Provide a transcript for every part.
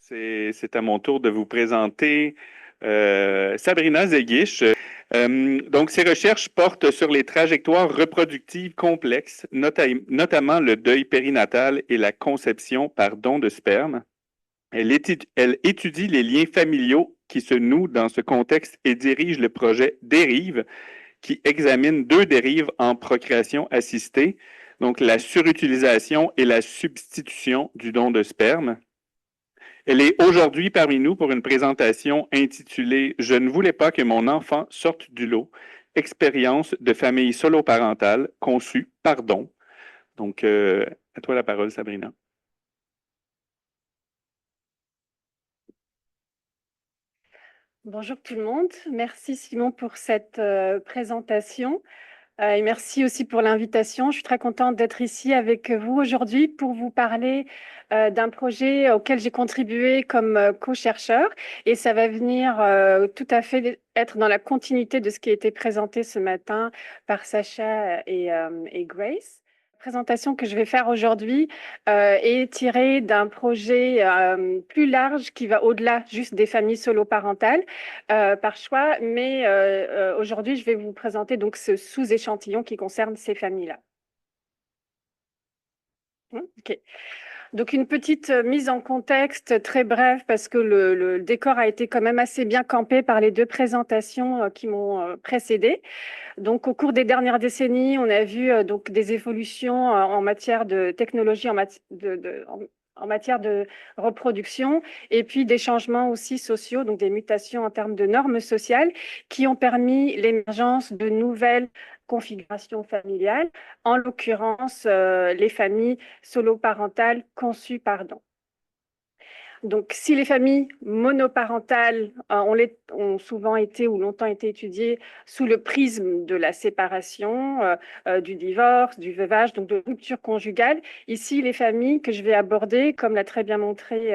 C'est à mon tour de vous présenter Sabrina Zeguiche. Donc, ses recherches portent sur les trajectoires reproductives complexes, notamment le deuil périnatal et la conception par don de sperme. Elle étudie les liens familiaux qui se nouent dans ce contexte et dirige le projet Dérive, qui examine deux dérives en procréation assistée, donc la surutilisation et la substitution du don de sperme. Elle est aujourd'hui parmi nous pour une présentation intitulée « Je ne voulais pas que mon enfant sorte du lot. Expérience de famille solo-parentale conçue par don ». Donc, à toi la parole, Sabrina. Bonjour tout le monde. Merci Simon pour cette présentation. Et merci aussi pour l'invitation. Je suis très contente d'être ici avec vous aujourd'hui pour vous parler d'un projet auquel j'ai contribué comme co-chercheur. Et ça va venir tout à fait être dans la continuité de ce qui a été présenté ce matin par Sacha et Grace. La présentation que je vais faire aujourd'hui est tirée d'un projet plus large qui va au-delà juste des familles solo-parentales par choix, mais aujourd'hui je vais vous présenter donc ce sous-échantillon qui concerne ces familles-là. Ok. Donc une petite mise en contexte très brève parce que le décor a été quand même assez bien campé par les deux présentations qui m'ont précédée. Donc au cours des dernières décennies, on a vu donc des évolutions en matière de technologie, en matière de reproduction, et puis des changements aussi sociaux, donc des mutations en termes de normes sociales qui ont permis l'émergence de nouvelles configurations familiales, en l'occurrence les familles solo-parentales conçues par don. Donc, si les familles monoparentales ont souvent été ou longtemps été étudiées sous le prisme de la séparation, du divorce, du veuvage, donc de rupture conjugale, ici, les familles que je vais aborder, comme l'a très bien montré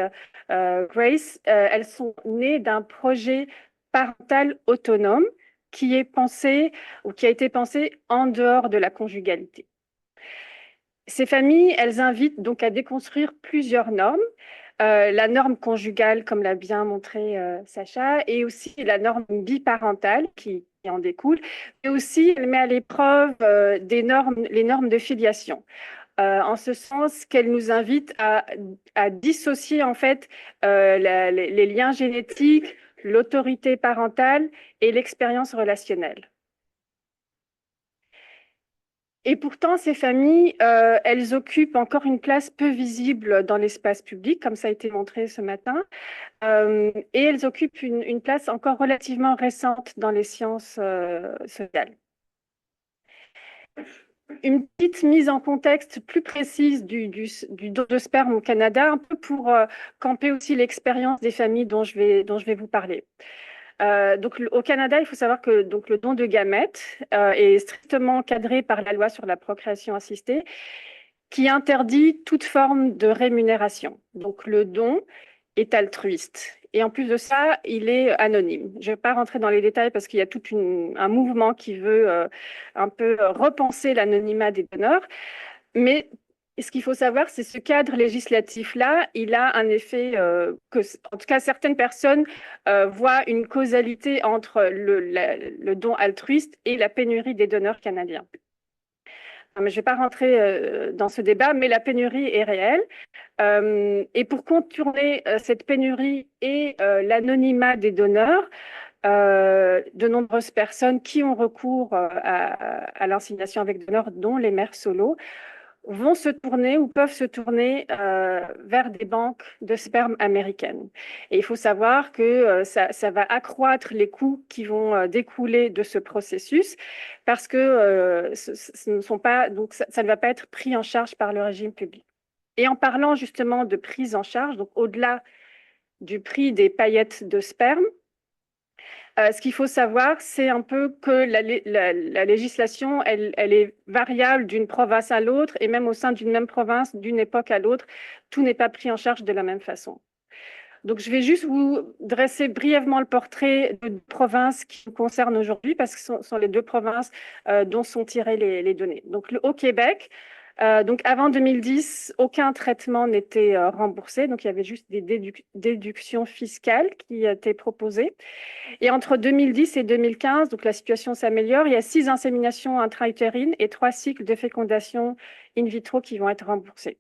Grace, elles sont nées d'un projet parental autonome qui est pensé ou qui a été pensé en dehors de la conjugalité. Ces familles, elles invitent donc à déconstruire plusieurs normes. La norme conjugale, comme l'a bien montré Sacha, et aussi la norme biparentale qui en découle, et aussi elle met à l'épreuve les normes de filiation. En ce sens qu'elle nous invite à dissocier en fait les liens génétiques, l'autorité parentale et l'expérience relationnelle. Et pourtant, ces familles, elles occupent encore une place peu visible dans l'espace public, comme ça a été montré ce matin, et elles occupent une place encore relativement récente dans les sciences sociales. Une petite mise en contexte plus précise du don de sperme au Canada, un peu pour camper aussi l'expérience des familles dont je vais vous parler. Donc, au Canada, il faut savoir que donc, le don de gamètes est strictement cadré par la loi sur la procréation assistée qui interdit toute forme de rémunération. Donc, le don est altruiste. Et en plus de ça, il est anonyme. Je ne vais pas rentrer dans les détails parce qu'il y a tout un mouvement qui veut un peu repenser l'anonymat des donneurs. Mais ce qu'il faut savoir, c'est ce cadre législatif-là, il a un effet que, en tout cas, certaines personnes voient une causalité entre le don altruiste et la pénurie des donneurs canadiens. Je ne vais pas rentrer dans ce débat, mais la pénurie est réelle. Et pour contourner cette pénurie et l'anonymat des donneurs, de nombreuses personnes qui ont recours à l'insémination avec donneur, dont les mères solo, vont se tourner ou peuvent se tourner vers des banques de sperme américaines. Et il faut savoir que ça va accroître les coûts qui vont découler de ce processus parce que ce ne sont pas, donc ça ne va pas être pris en charge par le régime public. Et en parlant justement de prise en charge, donc au-delà du prix des paillettes de sperme, ce qu'il faut savoir, c'est un peu que la législation, elle est variable d'une province à l'autre et même au sein d'une même province, d'une époque à l'autre, tout n'est pas pris en charge de la même façon. Donc, je vais juste vous dresser brièvement le portrait de provinces qui nous concernent aujourd'hui parce que ce sont les deux provinces dont sont tirées les données. Donc, au Québec, Donc avant 2010, aucun traitement n'était remboursé, donc il y avait juste des déductions fiscales qui étaient proposées. Et entre 2010 et 2015, donc la situation s'améliore, il y a 6 inséminations intra-utérines et 3 cycles de fécondation in vitro qui vont être remboursés.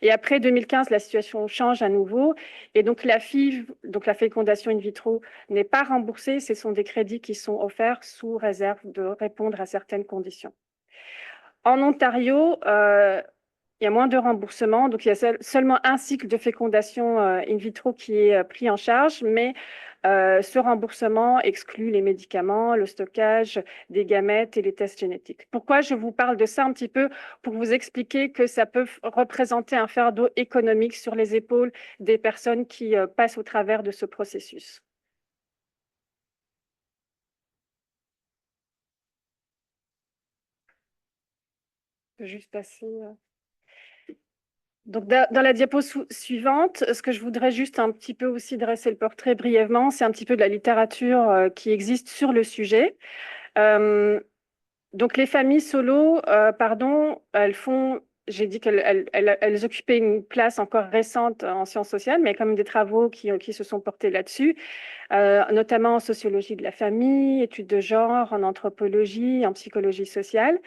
Et après 2015, la situation change à nouveau. Et donc la FIV, donc la fécondation in vitro, n'est pas remboursée. Ce sont des crédits qui sont offerts sous réserve de répondre à certaines conditions. En Ontario, il y a moins de remboursement, donc il y a seulement un cycle de fécondation in vitro qui est pris en charge, mais ce remboursement exclut les médicaments, le stockage des gamètes et les tests génétiques. Pourquoi je vous parle de ça un petit peu? Pour vous expliquer que ça peut représenter un fardeau économique sur les épaules des personnes qui passent au travers de ce processus. Je peux juste passer. Donc, dans la diapo suivante, ce que je voudrais juste un petit peu aussi dresser le portrait brièvement, c'est un petit peu de la littérature qui existe sur le sujet. Donc, les familles solo, elles font, j'ai dit qu'elles occupaient une place encore récente en sciences sociales, mais il y a quand même des travaux qui se sont portés là-dessus, notamment en sociologie de la famille, études de genre, en anthropologie, en psychologie sociale,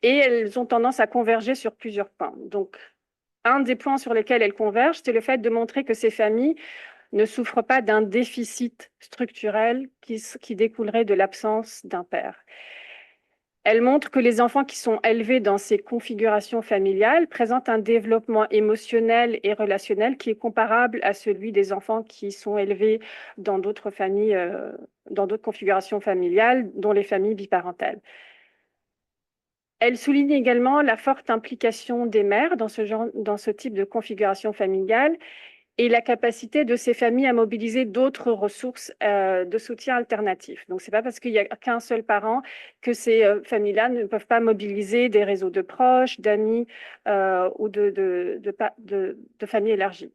et elles ont tendance à converger sur plusieurs points. Donc, un des points sur lesquels elles convergent, c'est le fait de montrer que ces familles ne souffrent pas d'un déficit structurel qui découlerait de l'absence d'un père. Elles montrent que les enfants qui sont élevés dans ces configurations familiales présentent un développement émotionnel et relationnel qui est comparable à celui des enfants qui sont élevés dans d'autres familles, dans d'autres configurations familiales, dont les familles biparentales. Elle souligne également la forte implication des mères dans ce type de configuration familiale et la capacité de ces familles à mobiliser d'autres ressources de soutien alternatifs. Donc, ce n'est pas parce qu'il n'y a qu'un seul parent que ces familles-là ne peuvent pas mobiliser des réseaux de proches, d'amis ou de familles élargies.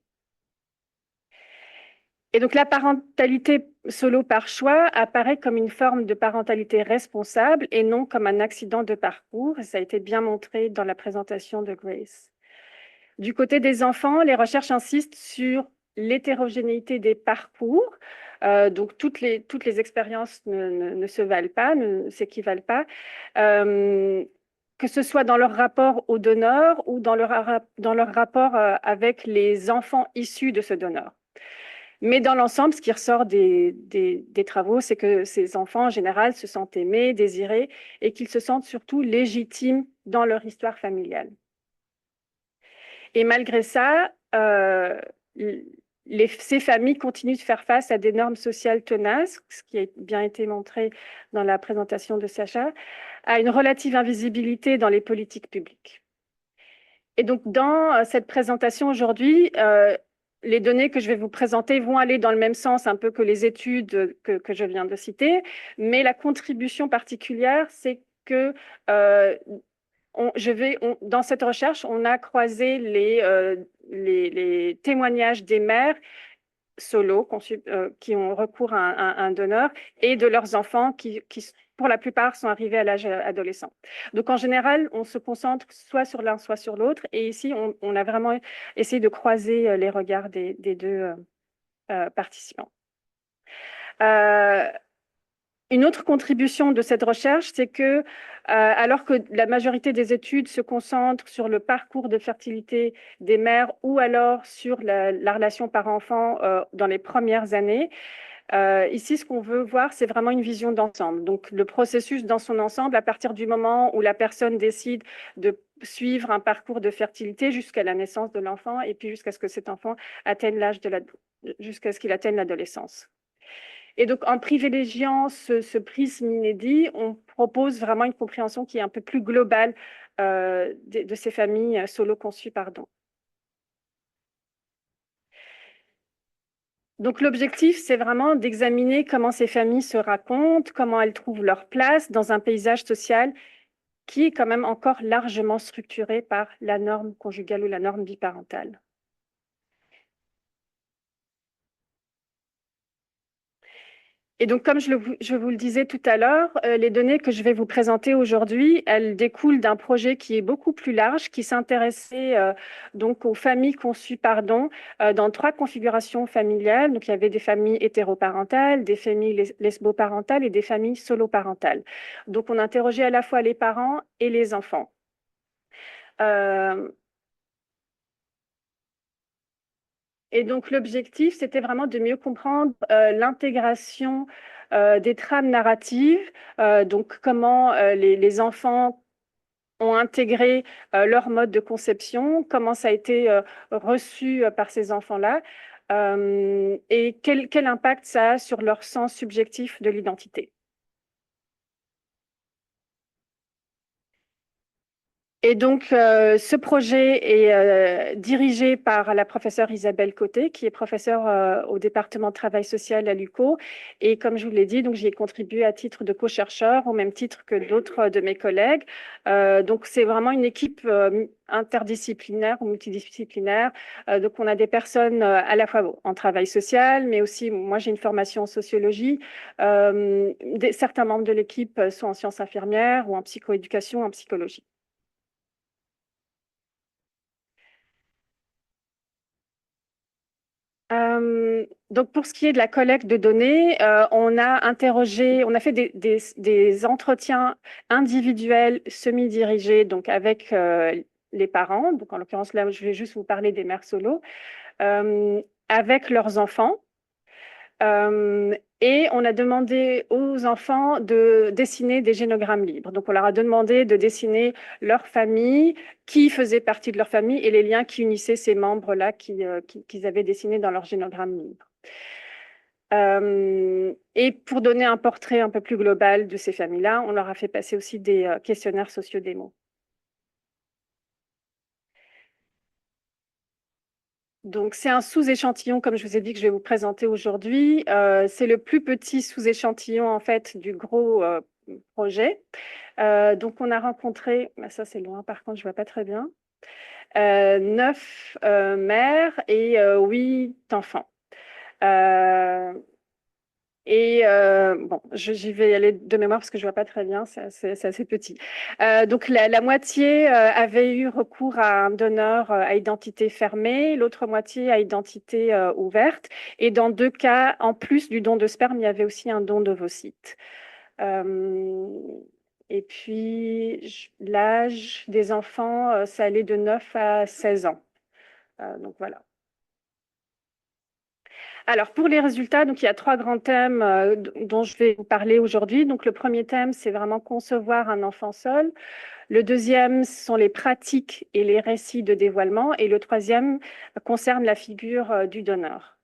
Et donc, la parentalité solo par choix apparaît comme une forme de parentalité responsable et non comme un accident de parcours. Et ça a été bien montré dans la présentation de Grace. Du côté des enfants, les recherches insistent sur l'hétérogénéité des parcours. Donc, toutes les expériences ne se valent pas, ne s'équivalent pas. Que ce soit dans leur rapport au donneur ou dans leur rapport avec les enfants issus de ce donneur. Mais dans l'ensemble, ce qui ressort des travaux, c'est que ces enfants, en général, se sentent aimés, désirés, et qu'ils se sentent surtout légitimes dans leur histoire familiale. Et malgré ça, ces familles continuent de faire face à des normes sociales tenaces, ce qui a bien été montré dans la présentation de Sacha, à une relative invisibilité dans les politiques publiques. Et donc, dans cette présentation aujourd'hui, les données que je vais vous présenter vont aller dans le même sens un peu que les études que je viens de citer, mais la contribution particulière, c'est que dans cette recherche, on a croisé les témoignages des mères solo qui ont recours à un donneur et de leurs enfants qui, pour la plupart, sont arrivés à l'âge adolescent. Donc, en général, on se concentre soit sur l'un, soit sur l'autre. Et ici, on a vraiment essayé de croiser les regards des deux participants. Une autre contribution de cette recherche, c'est que alors que la majorité des études se concentrent sur le parcours de fertilité des mères ou alors sur la relation parent-enfant dans les premières années, ici, ce qu'on veut voir, c'est vraiment une vision d'ensemble. Donc, le processus dans son ensemble, à partir du moment où la personne décide de suivre un parcours de fertilité jusqu'à la naissance de l'enfant et puis jusqu'à ce que cet enfant atteigne jusqu'à ce qu'il atteigne l'adolescence. Et donc, en privilégiant ce prisme inédit, on propose vraiment une compréhension qui est un peu plus globale de ces familles solo conçues, pardon. Donc, l'objectif, c'est vraiment d'examiner comment ces familles se racontent, comment elles trouvent leur place dans un paysage social qui est quand même encore largement structuré par la norme conjugale ou la norme biparentale. Et donc, comme je vous le disais tout à l'heure, les données que je vais vous présenter aujourd'hui, elles découlent d'un projet qui est beaucoup plus large, qui s'intéressait donc aux familles conçues, dans 3 configurations familiales. Donc, il y avait des familles hétéroparentales, des familles lesboparentales et des familles soloparentales. Donc, on interrogeait à la fois les parents et les enfants. Euh, Et donc, l'objectif, c'était vraiment de mieux comprendre l'intégration des trames narratives, donc comment les enfants ont intégré leur mode de conception, comment ça a été reçu par ces enfants-là, et quel impact ça a sur leur sens subjectif de l'identité. Et donc, ce projet est dirigé par la professeure Isabelle Côté, qui est professeure au département de travail social à l'UCO. Et comme je vous l'ai dit, donc j'y ai contribué à titre de co-chercheur, au même titre que d'autres de mes collègues. Donc, c'est vraiment une équipe interdisciplinaire ou multidisciplinaire. Donc, on a des personnes à la fois en travail social, mais aussi, moi, j'ai une formation en sociologie. Certains membres de l'équipe sont en sciences infirmières ou en psychoéducation, en psychologie. Donc pour ce qui est de la collecte de données, on a fait des entretiens individuels semi-dirigés, donc avec les parents. Donc en l'occurrence là, je vais juste vous parler des mères solo, euh, avec leurs enfants. Et on a demandé aux enfants de dessiner des génogrammes libres. Donc, on leur a demandé de dessiner leur famille, qui faisait partie de leur famille et les liens qui unissaient ces membres-là qu'ils avaient dessinés dans leur génogramme libre. Et pour donner un portrait un peu plus global de ces familles-là, on leur a fait passer aussi des questionnaires sociodémos. Donc, c'est un sous-échantillon, comme je vous ai dit, que je vais vous présenter aujourd'hui. C'est le plus petit sous-échantillon, en fait, du gros projet. Donc, on a rencontré, ça c'est loin, par contre, je ne vois pas très bien, 9 mères et 8 enfants. Bon, j'y vais aller de mémoire parce que je ne vois pas très bien, c'est assez petit. Donc, la moitié avait eu recours à un donneur à identité fermée, l'autre moitié à identité ouverte. Et dans 2 cas, en plus du don de sperme, il y avait aussi un don d'ovocytes. Euh, et puis, l'âge des enfants, ça allait de 9 à 16 ans. Donc, voilà. Alors, pour les résultats, donc, il y a 3 grands thèmes dont je vais vous parler aujourd'hui. Donc, le premier thème, c'est vraiment concevoir un enfant seul. Le deuxième, ce sont les pratiques et les récits de dévoilement. Et le troisième concerne la figure du donneur.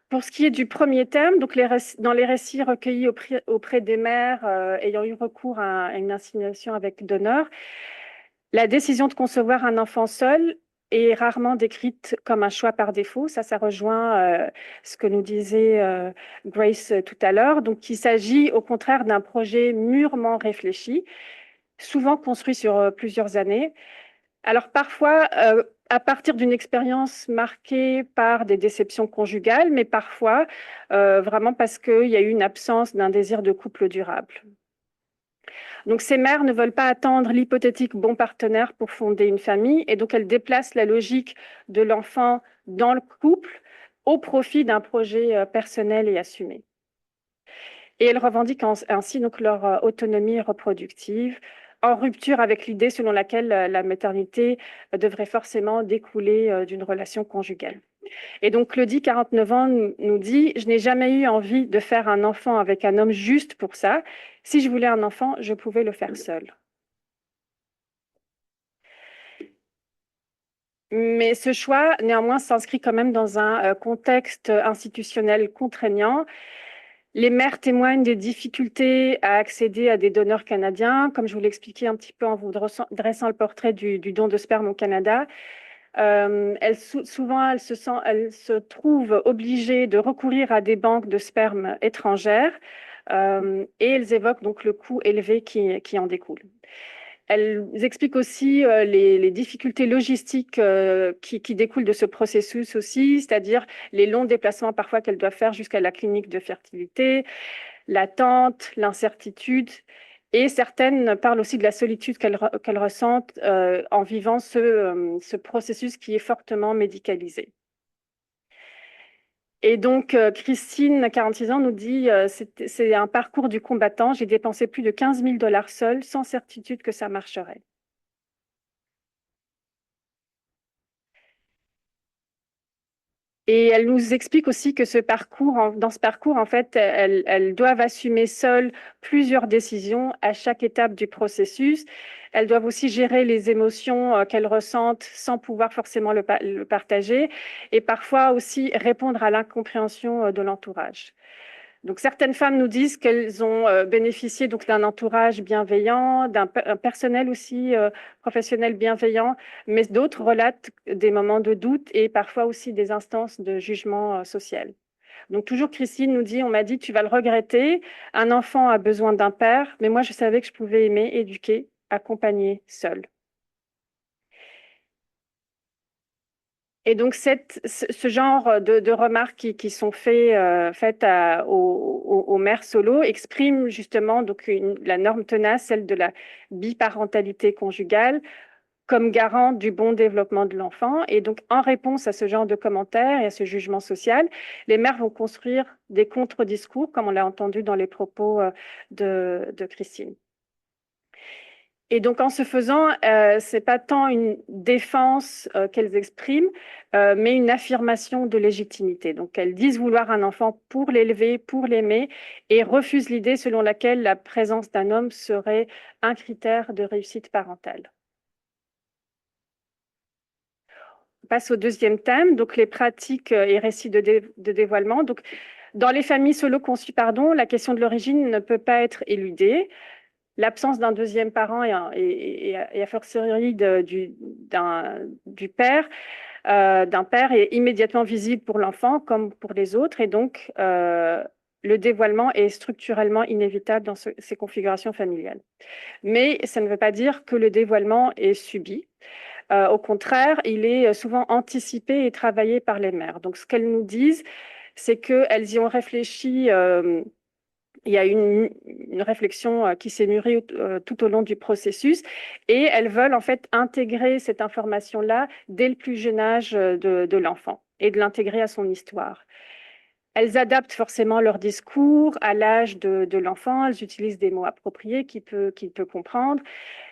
Pour ce qui est du premier thème, donc dans les récits recueillis auprès des mères ayant eu recours à une insémination avec donneur, la décision de concevoir un enfant seul est rarement décrite comme un choix par défaut. Ça rejoint ce que nous disait Grace tout à l'heure. Donc, il s'agit au contraire d'un projet mûrement réfléchi, souvent construit sur plusieurs années. Alors, parfois, à partir d'une expérience marquée par des déceptions conjugales, mais parfois vraiment parce qu'il y a eu une absence d'un désir de couple durable. Donc, ces mères ne veulent pas attendre l'hypothétique bon partenaire pour fonder une famille, et donc elles déplacent la logique de l'enfant dans le couple au profit d'un projet personnel et assumé. Et elles revendiquent ainsi donc leur autonomie reproductive, en rupture avec l'idée selon laquelle la maternité devrait forcément découler d'une relation conjugale. Et donc Claudie, 49 ans, nous dit « Je n'ai jamais eu envie de faire un enfant avec un homme juste pour ça. Si je voulais un enfant, je pouvais le faire seule. » Mais ce choix, néanmoins, s'inscrit quand même dans un contexte institutionnel contraignant. Les mères témoignent des difficultés à accéder à des donneurs canadiens, comme je vous l'expliquais un petit peu en vous dressant le portrait du don de sperme au Canada. Souvent, elles se trouvent obligées de recourir à des banques de sperme étrangères et elles évoquent donc le coût élevé qui en découle. Elles expliquent aussi les difficultés logistiques qui découlent de ce processus aussi, c'est-à-dire les longs déplacements parfois qu'elles doivent faire jusqu'à la clinique de fertilité, l'attente, l'incertitude. Et certaines parlent aussi de la solitude qu'elles ressentent en vivant ce processus qui est fortement médicalisé. Et donc, Christine, 46 ans, nous dit c'est un parcours du combattant. J'ai dépensé plus de 15 000 dollars seule, sans certitude que ça marcherait. Et elle nous explique aussi que dans ce parcours, en fait, elles doivent assumer seules plusieurs décisions à chaque étape du processus. Elles doivent aussi gérer les émotions qu'elles ressentent sans pouvoir forcément le partager et parfois aussi répondre à l'incompréhension de l'entourage. Donc, certaines femmes nous disent qu'elles ont bénéficié donc d'un entourage bienveillant, un personnel aussi professionnel bienveillant, mais d'autres relatent des moments de doute et parfois aussi des instances de jugement social. Donc, toujours Christine nous dit, on m'a dit, tu vas le regretter, un enfant a besoin d'un père, mais moi, je savais que je pouvais aimer, éduquer, accompagner seule. Et donc, ce genre de remarques qui sont faites aux mères solo expriment justement donc la norme tenace, celle de la biparentalité conjugale, comme garant du bon développement de l'enfant. Et donc, en réponse à ce genre de commentaires et à ce jugement social, les mères vont construire des contre-discours, comme on l'a entendu dans les propos de Christine. Et donc, en ce faisant, ce n'est pas tant une défense qu'elles expriment, mais une affirmation de légitimité. Donc, elles disent vouloir un enfant pour l'élever, pour l'aimer, et refusent l'idée selon laquelle la présence d'un homme serait un critère de réussite parentale. On passe au deuxième thème, donc les pratiques et récits de dévoilement. Donc, dans les familles solo conçues, la question de l'origine ne peut pas être éludée. L'absence d'un deuxième parent et a fortiori du père, d'un père est immédiatement visible pour l'enfant comme pour les autres. Et donc, le dévoilement est structurellement inévitable dans ces configurations familiales. Mais ça ne veut pas dire que le dévoilement est subi. Au contraire, il est souvent anticipé et travaillé par les mères. Donc, ce qu'elles nous disent, c'est qu'elles y ont réfléchi. Il y a une réflexion qui s'est mûrie tout au long du processus et elles veulent en fait intégrer cette information-là dès le plus jeune âge de l'enfant et de l'intégrer à son histoire. Elles adaptent forcément leur discours à l'âge de l'enfant, elles utilisent des mots appropriés qu'il peut comprendre,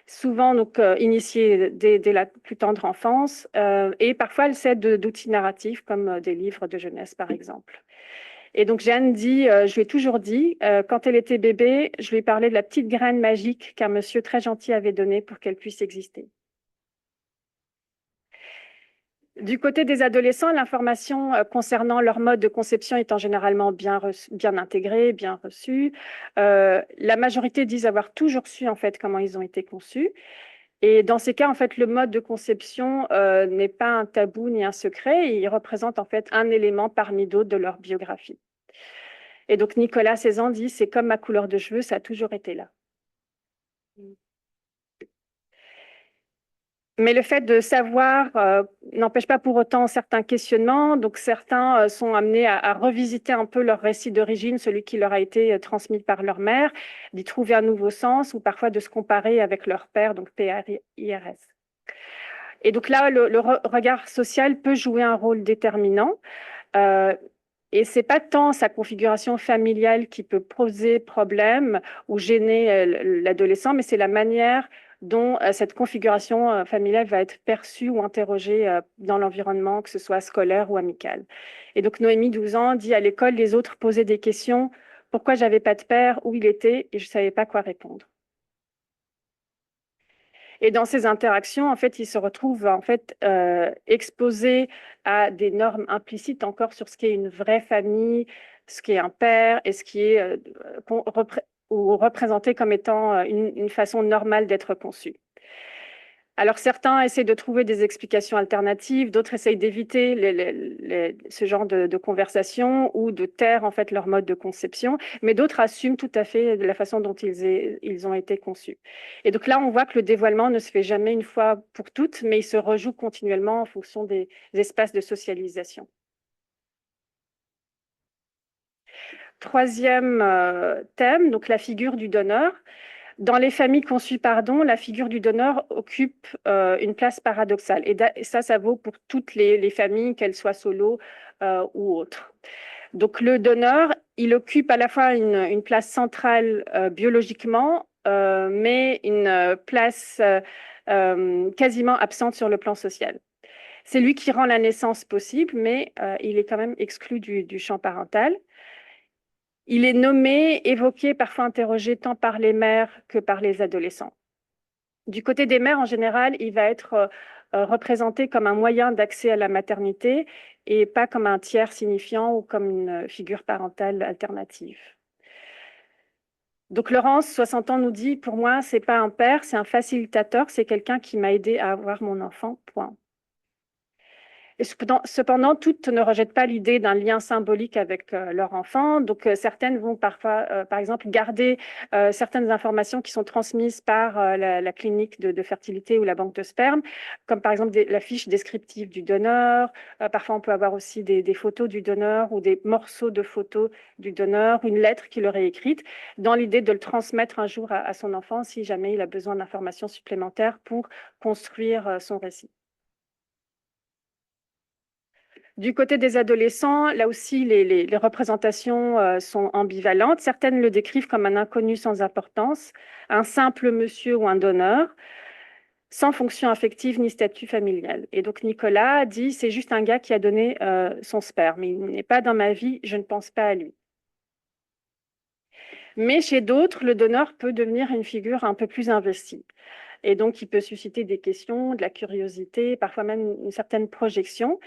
souvent donc initiés dès la plus tendre enfance et parfois elles s'aident d'outils narratifs comme des livres de jeunesse par exemple. Et donc Jeanne dit, je lui ai toujours dit, quand elle était bébé, je lui ai parlé de la petite graine magique qu'un monsieur très gentil avait donnée pour qu'elle puisse exister. Du côté des adolescents, l'information concernant leur mode de conception étant généralement bien intégrée, bien reçue, la majorité disent avoir toujours su en fait comment ils ont été conçus. Et dans ces cas, en fait, le mode de conception n'est pas un tabou ni un secret, il représente en fait un élément parmi d'autres de leur biographie. Et donc Nicolas, 16 ans, dit, c'est comme ma couleur de cheveux, ça a toujours été là. Mais le fait de savoir n'empêche pas pour autant certains questionnements. Donc certains sont amenés à revisiter un peu leur récit d'origine, celui qui leur a été transmis par leur mère, d'y trouver un nouveau sens ou parfois de se comparer avec leur père, donc PRIRS. Et donc là, le regard social peut jouer un rôle déterminant. Et ce n'est pas tant sa configuration familiale qui peut poser problème ou gêner l'adolescent, mais c'est la manière dont cette configuration familiale va être perçue ou interrogée dans l'environnement, que ce soit scolaire ou amical. Et donc Noémie, 12 ans, dit à l'école, les autres posaient des questions, pourquoi j'avais pas de père, où il était, et je ne savais pas quoi répondre. Et dans ces interactions, en fait, ils se retrouvent en fait exposés à des normes implicites encore sur ce qu'est une vraie famille, ce qu'est un père et ce qui est représenté comme étant une façon normale d'être conçu. Alors, certains essaient de trouver des explications alternatives, d'autres essayent d'éviter ce genre de conversation ou de taire en fait leur mode de conception, mais d'autres assument tout à fait la façon dont ils ont été conçus. Et donc là, on voit que le dévoilement ne se fait jamais une fois pour toutes, mais il se rejoue continuellement en fonction des espaces de socialisation. Troisième thème, donc la figure du donneur. Dans les familles conçues par don, la figure du donneur occupe une place paradoxale. Et ça vaut pour toutes les familles, qu'elles soient solo ou autres. Donc le donneur, il occupe à la fois une place centrale biologiquement, mais une place quasiment absente sur le plan social. C'est lui qui rend la naissance possible, mais il est quand même exclu du champ parental. Il est nommé, évoqué, parfois interrogé tant par les mères que par les adolescents. Du côté des mères, en général, il va être représenté comme un moyen d'accès à la maternité et pas comme un tiers signifiant ou comme une figure parentale alternative. Donc Laurence, 60 ans, nous dit, pour moi, c'est pas un père, c'est un facilitateur, c'est quelqu'un qui m'a aidé à avoir mon enfant, point. Et cependant, toutes ne rejettent pas l'idée d'un lien symbolique avec leur enfant. Donc, certaines vont parfois, par exemple, garder certaines informations qui sont transmises par la clinique de fertilité ou la banque de sperme, comme par exemple la fiche descriptive du donneur. Parfois, on peut avoir aussi des photos du donneur ou des morceaux de photos du donneur, une lettre qui leur est écrite, dans l'idée de le transmettre un jour à son enfant si jamais il a besoin d'informations supplémentaires pour construire son récit. Du côté des adolescents, là aussi, les représentations sont ambivalentes. Certaines le décrivent comme un inconnu sans importance, un simple monsieur ou un donneur, sans fonction affective ni statut familial. Et donc Nicolas dit, c'est juste un gars qui a donné son sperme. Il n'est pas dans ma vie, je ne pense pas à lui. Mais chez d'autres, le donneur peut devenir une figure un peu plus investie. Et donc, il peut susciter des questions, de la curiosité, parfois même une certaine projection.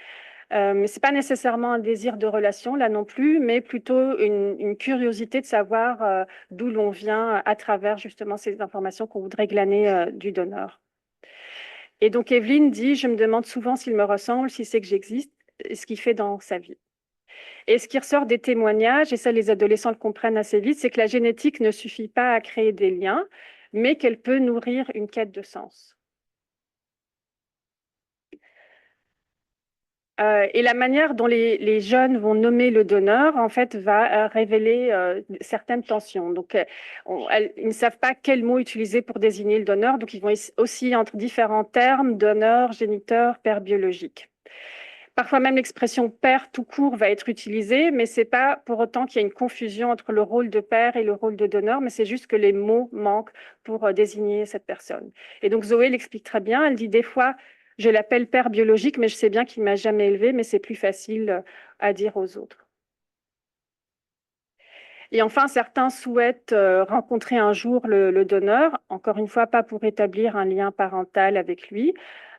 Mais ce n'est pas nécessairement un désir de relation, là non plus, mais plutôt une curiosité de savoir d'où l'on vient à travers justement ces informations qu'on voudrait glaner du donneur. Et donc Evelyne dit, je me demande souvent s'il me ressemble, s'il sait que j'existe, ce qu'il fait dans sa vie. Et ce qui ressort des témoignages, et ça les adolescents le comprennent assez vite, c'est que la génétique ne suffit pas à créer des liens, mais qu'elle peut nourrir une quête de sens. Et la manière dont les jeunes vont nommer le donneur, en fait, va révéler certaines tensions. Donc, ils ne savent pas quel mot utiliser pour désigner le donneur, donc ils vont osciller entre différents termes, donneur, géniteur, père biologique. Parfois même l'expression père tout court va être utilisée, mais ce n'est pas pour autant qu'il y a une confusion entre le rôle de père et le rôle de donneur, mais c'est juste que les mots manquent pour désigner cette personne. Et donc Zoé l'explique très bien, elle dit des fois, je l'appelle père biologique, mais je sais bien qu'il ne m'a jamais élevé, mais c'est plus facile à dire aux autres. Et enfin, certains souhaitent rencontrer un jour le donneur, encore une fois, pas pour établir un lien parental avec lui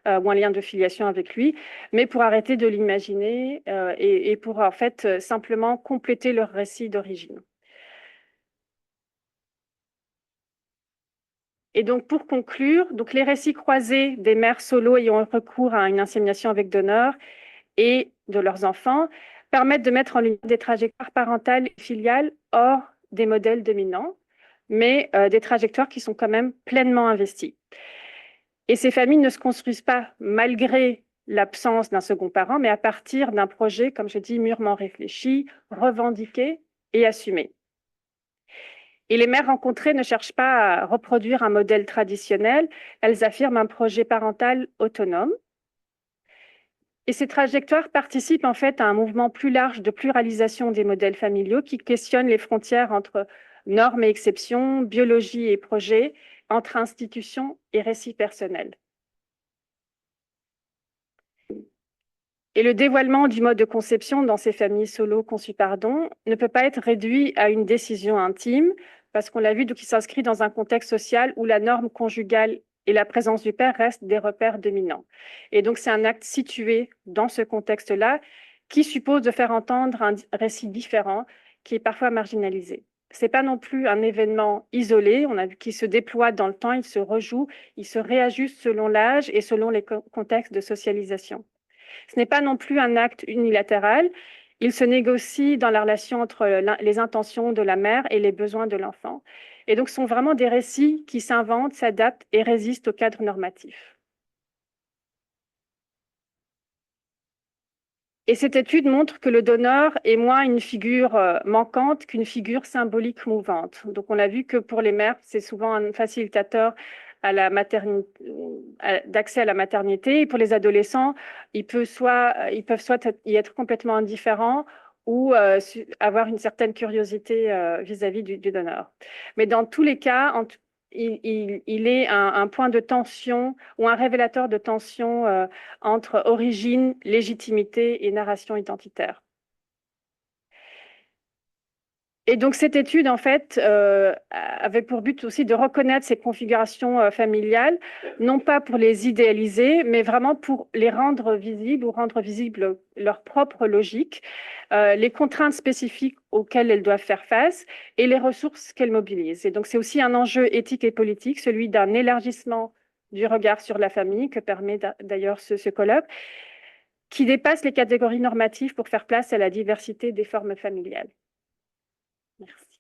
ou un lien de filiation avec lui, mais pour arrêter de l'imaginer et pour en fait simplement compléter leur récit d'origine. Et donc, pour conclure, donc les récits croisés des mères solo ayant recours à une insémination avec donneur et de leurs enfants permettent de mettre en lumière des trajectoires parentales et filiales hors des modèles dominants, mais des trajectoires qui sont quand même pleinement investies. Et ces familles ne se construisent pas malgré l'absence d'un second parent, mais à partir d'un projet, comme je dis, mûrement réfléchi, revendiqué et assumé. Et les mères rencontrées ne cherchent pas à reproduire un modèle traditionnel, elles affirment un projet parental autonome. Et ces trajectoires participent en fait à un mouvement plus large de pluralisation des modèles familiaux qui questionne les frontières entre normes et exceptions, biologie et projet, entre institutions et récits personnels. Et le dévoilement du mode de conception dans ces familles solo conçues par don ne peut pas être réduit à une décision intime, parce qu'on l'a vu, donc il s'inscrit dans un contexte social où la norme conjugale et la présence du père restent des repères dominants. Et donc c'est un acte situé dans ce contexte-là qui suppose de faire entendre un récit différent qui est parfois marginalisé. c'est pas non plus un événement isolé, on a vu qu'il se déploie dans le temps, il se rejoue, il se réajuste selon l'âge et selon les contextes de socialisation. Ce n'est pas non plus un acte unilatéral, il se négocie dans la relation entre les intentions de la mère et les besoins de l'enfant. Et donc, ce sont vraiment des récits qui s'inventent, s'adaptent et résistent au cadre normatif. Et cette étude montre que le donneur est moins une figure manquante qu'une figure symbolique mouvante. Donc, on a vu que pour les mères, c'est souvent un facilitateur à la maternité, d'accès à la maternité. Et pour les adolescents, ils peuvent soit y être complètement indifférents ou avoir une certaine curiosité vis-à-vis du donneur. Mais dans tous les cas, il est un point de tension ou un révélateur de tension entre origine, légitimité et narration identitaire. Et donc cette étude, en fait, avait pour but aussi de reconnaître ces configurations familiales, non pas pour les idéaliser, mais vraiment pour les rendre visibles ou rendre visible leur propre logique, les contraintes spécifiques auxquelles elles doivent faire face et les ressources qu'elles mobilisent. Et donc c'est aussi un enjeu éthique et politique, celui d'un élargissement du regard sur la famille, que permet d'ailleurs ce colloque, qui dépasse les catégories normatives pour faire place à la diversité des formes familiales. Merci.